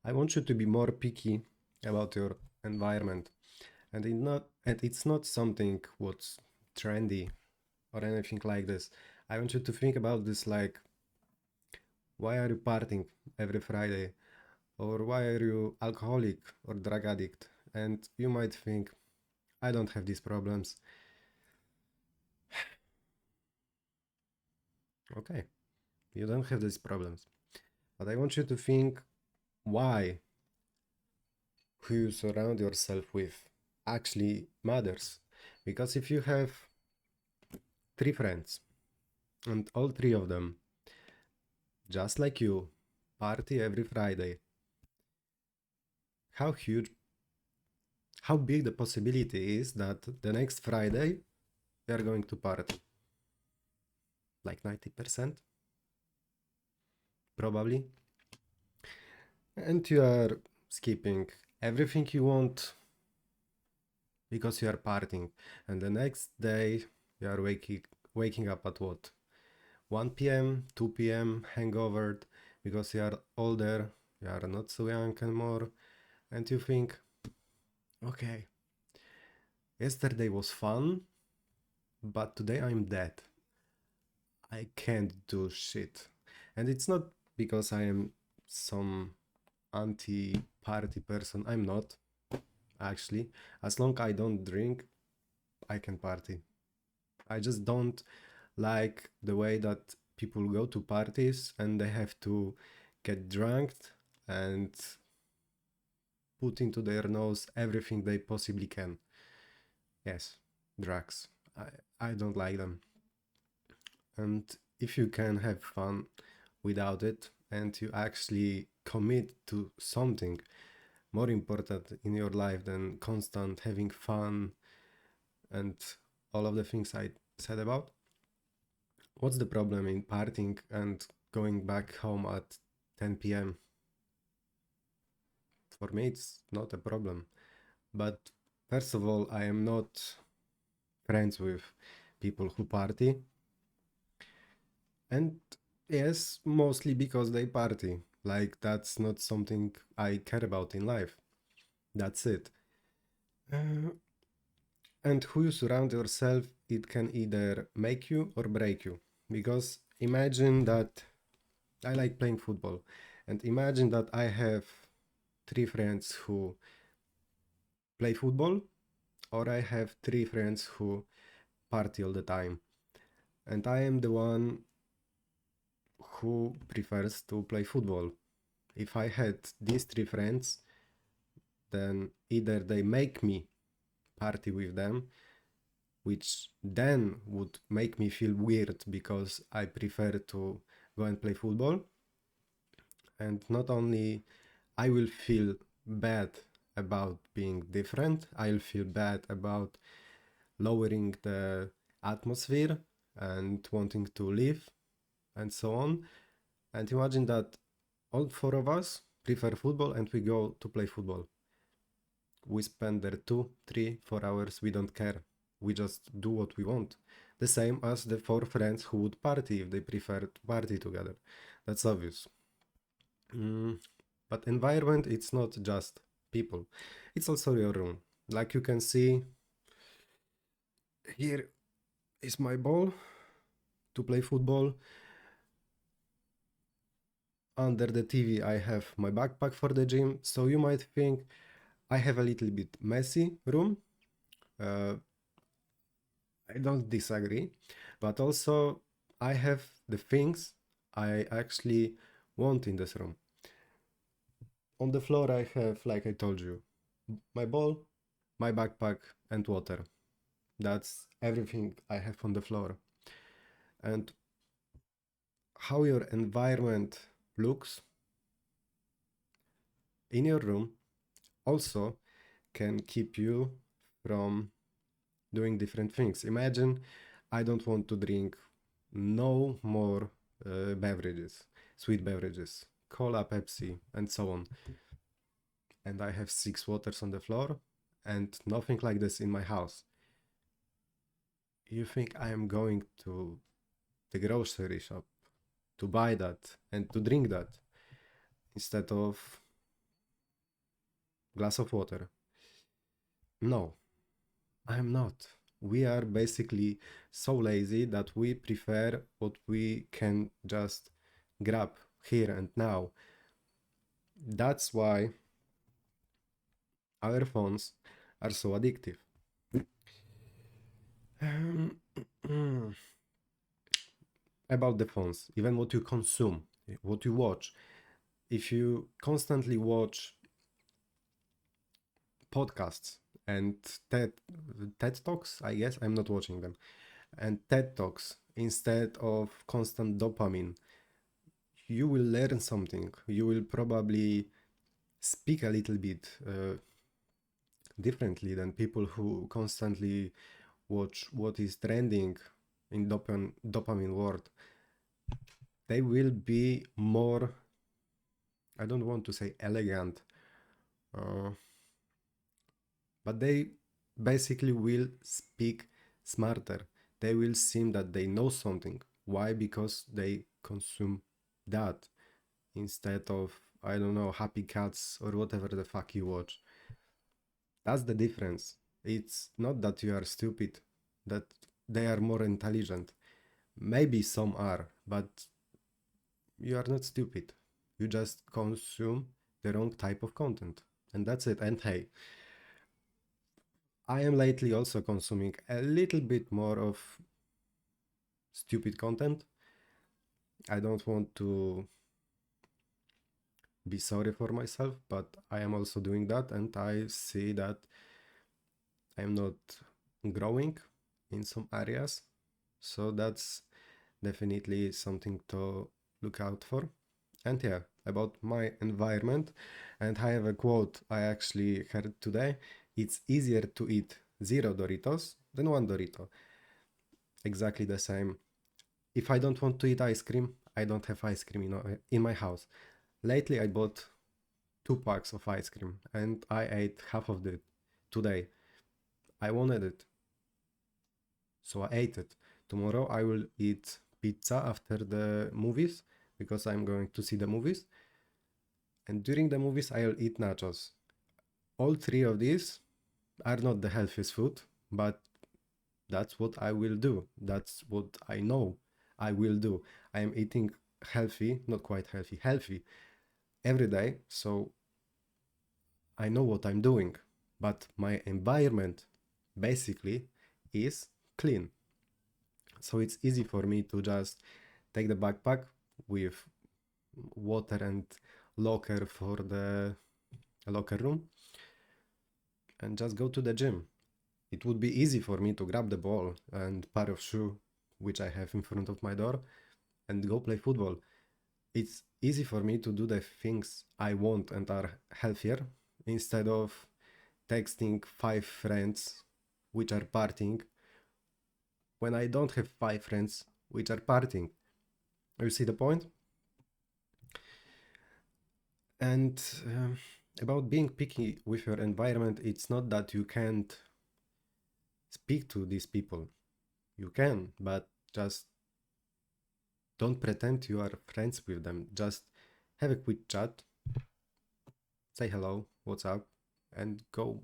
I want you to be more picky about your environment, and it's not something what's trendy or anything like this. I want you to think about this like, why are you partying every Friday? Or why are you alcoholic or drug addict? And you might think, I don't have these problems. Okay, you don't have these problems. But I want you to think why who you surround yourself with actually matters. Because if you have three friends and all three of them, just like you, party every Friday, how huge, how big the possibility is that the next Friday we are going to party? Like 90%? Probably. And you are skipping everything you want because you are partying. And the next day you are waking up at what? 1 p.m., 2 p.m., hangover because you are older, you are not so young anymore, and you think, okay, yesterday was fun, but today I'm dead. I can't do shit. And it's not because I am some anti party person. I'm not, actually. As long I don't drink, I can party. I just don't like the way that people go to parties and they have to get drunk and put into their nose everything they possibly can. Yes, drugs. I don't like them. And if you can have fun without it and you actually commit to something more important in your life than constant having fun and all of the things I said about, what's the problem in partying and going back home at 10 p.m.? For me, it's not a problem. But first of all, I am not friends with people who party. And yes, mostly because they party. Like, that's not something I care about in life. That's it. Uh, and who you surround yourself, it can either make you or break you. Because imagine that I like playing football, and imagine that I have three friends who play football, or I have three friends who party all the time. And I am the one who prefers to play football. If I had these three friends, then either they make me party with them, which then would make me feel weird because I prefer to go and play football. And not only I will feel bad about being different, I'll feel bad about lowering the atmosphere and wanting to leave and so on. And imagine that all four of us prefer football and we go to play football. We spend there 2, 3, 4 hours, we don't care. We just do what we want. The same as the four friends who would party if they prefer to party together. That's obvious. Mm, but environment, it's not just people. It's also your room. Like you can see, here is my ball to play football. Under the TV, I have my backpack for the gym. So you might think I have a little bit messy room. Uh, I don't disagree, but also I have the things I actually want in this room. On the floor, I have, like I told you, my ball, my backpack, and water. That's everything I have on the floor. And how your environment looks in your room also can keep you from doing different things. Imagine I don't want to drink no more beverages, sweet beverages, cola, Pepsi, and so on. And I have 6 waters on the floor and nothing like this in my house. You think I am going to the grocery shop to buy that and to drink that instead of glass of water. No, I'm not. We are basically so lazy that we prefer what we can just grab here and now. That's why our phones are so addictive. Um, about the phones, even what you consume, what you watch. If you constantly watch podcasts and TED Talks, I guess I'm not watching them, and TED Talks instead of constant dopamine, you will learn something. You will probably speak a little bit differently than people who constantly watch what is trending in dopamine world. They will be more, I don't want to say elegant, uh, but they basically will speak smarter. They will seem that they know something. Why? Because they consume that instead of, I don't know, happy cats or whatever the fuck you watch. That's the difference. It's not that you are stupid, that they are more intelligent. Maybe some are, but you are not stupid. You just consume the wrong type of content. And that's it. And hey, I am lately also consuming a little bit more of stupid content. I don't want to be sorry for myself, but I am also doing that, and I see that I am not growing in some areas. So that's definitely something to look out for. And yeah, about my environment, and I have a quote I actually heard today. It's easier to eat 0 Doritos than 1 Dorito. Exactly the same. If I don't want to eat ice cream, I don't have ice cream in my house. Lately, I bought 2 packs of ice cream and I ate half of it today. I wanted it, so I ate it. Tomorrow, I will eat pizza after the movies because I'm going to see the movies. And during the movies, I'll eat nachos. All three of these are not the healthiest food, but that's what I will do. That's what I know I will do. I am eating healthy, not quite healthy, healthy every day. So I know what I'm doing. But my environment basically is clean. So it's easy for me to just take the backpack with water and locker for the locker room and just go to the gym. It would be easy for me to grab the ball and pair of shoe which I have in front of my door and go play football. It's easy for me to do the things I want and are healthier instead of texting 5 friends which are partying when I don't have 5 friends which are partying. You see the point? And about being picky with your environment, it's not that you can't speak to these people. You can, but just don't pretend you are friends with them. Just have a quick chat, say hello, what's up, and go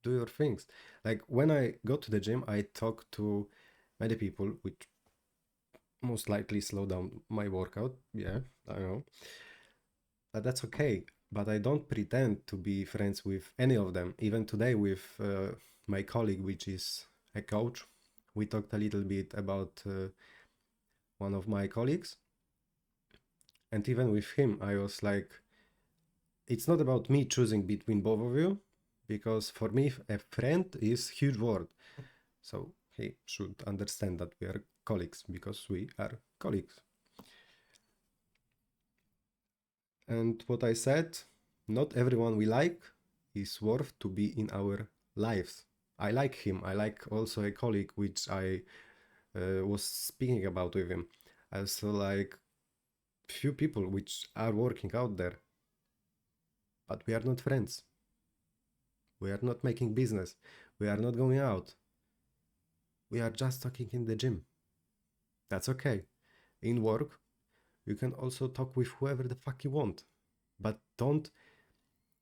do your things. Like when I go to the gym, I talk to many people, which most likely slow down my workout. Yeah, I know. But that's okay. But I don't pretend to be friends with any of them. Even today, with my colleague, which is a coach, we talked a little bit about one of my colleagues. And even with him, I was like, it's not about me choosing between both of you, because for me, a friend is huge word. So he should understand that we are colleagues because we are colleagues. And what I said, not everyone we like is worth to be in our lives. I like him. I like also a colleague which I was speaking about with him. I also like few people which are working out there, but we are not friends. We are not making business. We are not going out. We are just talking in the gym. That's okay. In work, you can also talk with whoever the fuck you want, but don't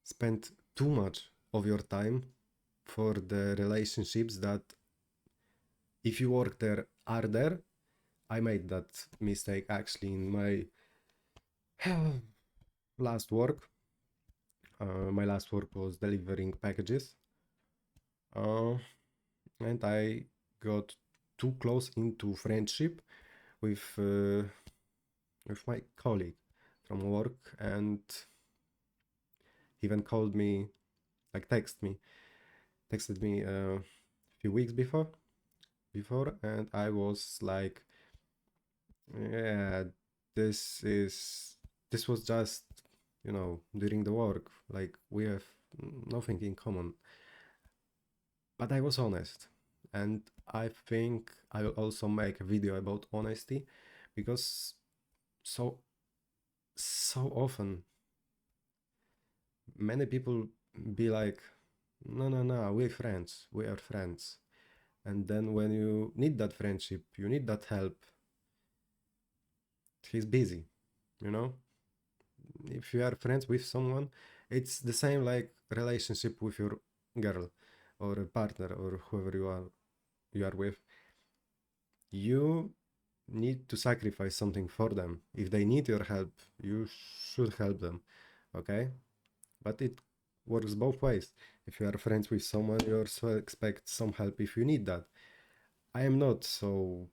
spend too much of your time for the relationships that if you work there are there. I made that mistake actually in my last work. My last work was delivering packages, uh, and I got too close into friendship with my colleague from work, and even called me, like texted me a few weeks before, and I was like, yeah, this is this was just, during the work, like we have nothing in common. But I was honest, and I think I will also make a video about honesty, because so so often many people be like, no, no, no, we are friends, and then when you need that friendship, you need that help, he's busy, you know. If you are friends with someone, it's the same like relationship with your girl or a partner or whoever you are with. You need to sacrifice something for them. If they need your help, you should help them, okay? But it works both ways. If you are friends with someone, you also expect some help if you need that. I am not so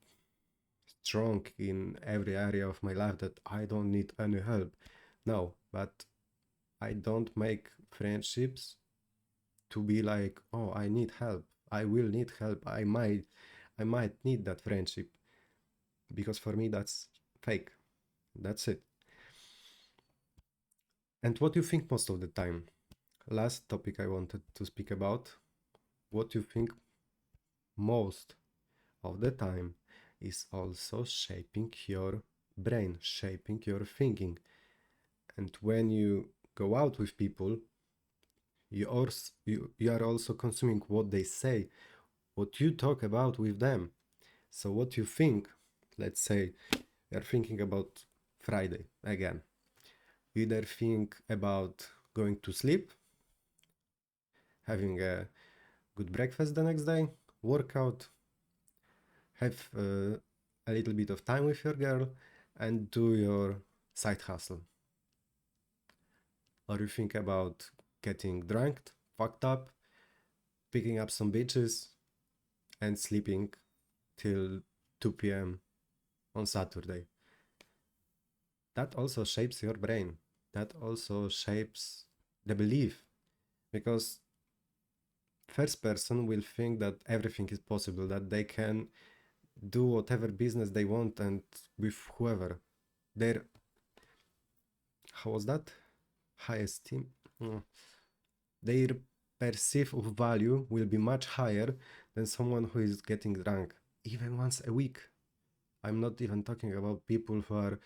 strong in every area of my life that I don't need any help. No, but I don't make friendships to be like, oh, I need help. I will need help. I might need that friendship, because for me that's fake. That's it. And what you think most of the time? Last topic I wanted to speak about. What you think most of the time is also shaping your brain, shaping your thinking. And when you go out with people, you are also consuming what they say, what you talk about with them. So what you think, let's say you're thinking about Friday again. You either think about going to sleep, having a good breakfast the next day, workout, have a little bit of time with your girl, and do your side hustle. Or you think about getting drunk, fucked up, picking up some bitches, and sleeping till 2 p.m. on Saturday. That also shapes your brain. That also shapes the belief, because first person will think that everything is possible, that they can do whatever business they want and with whoever. Their, how was that? High esteem. Their perceive of value will be much higher than someone who is getting drunk even once a week. I'm not even talking about people who are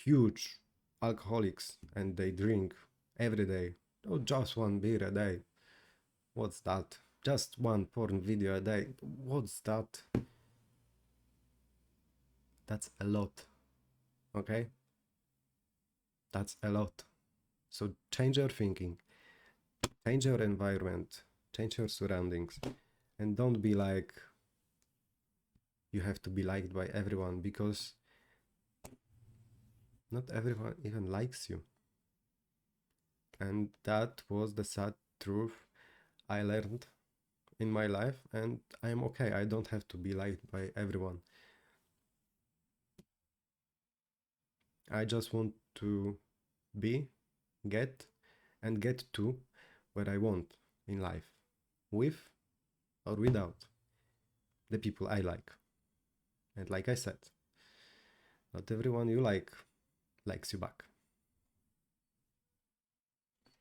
huge alcoholics and they drink every day. Oh, just one beer a day. What's that? Just one porn video a day. What's that? That's a lot. Okay? That's a lot. So change your thinking, change your environment, change your surroundings, and don't be like you have to be liked by everyone, because not everyone even likes you. And that was the sad truth I learned in my life, and I am okay. I don't have to be liked by everyone. I just want to be, get, and get to where I want in life, with or without the people I like. And like I said, not everyone you like likes you back.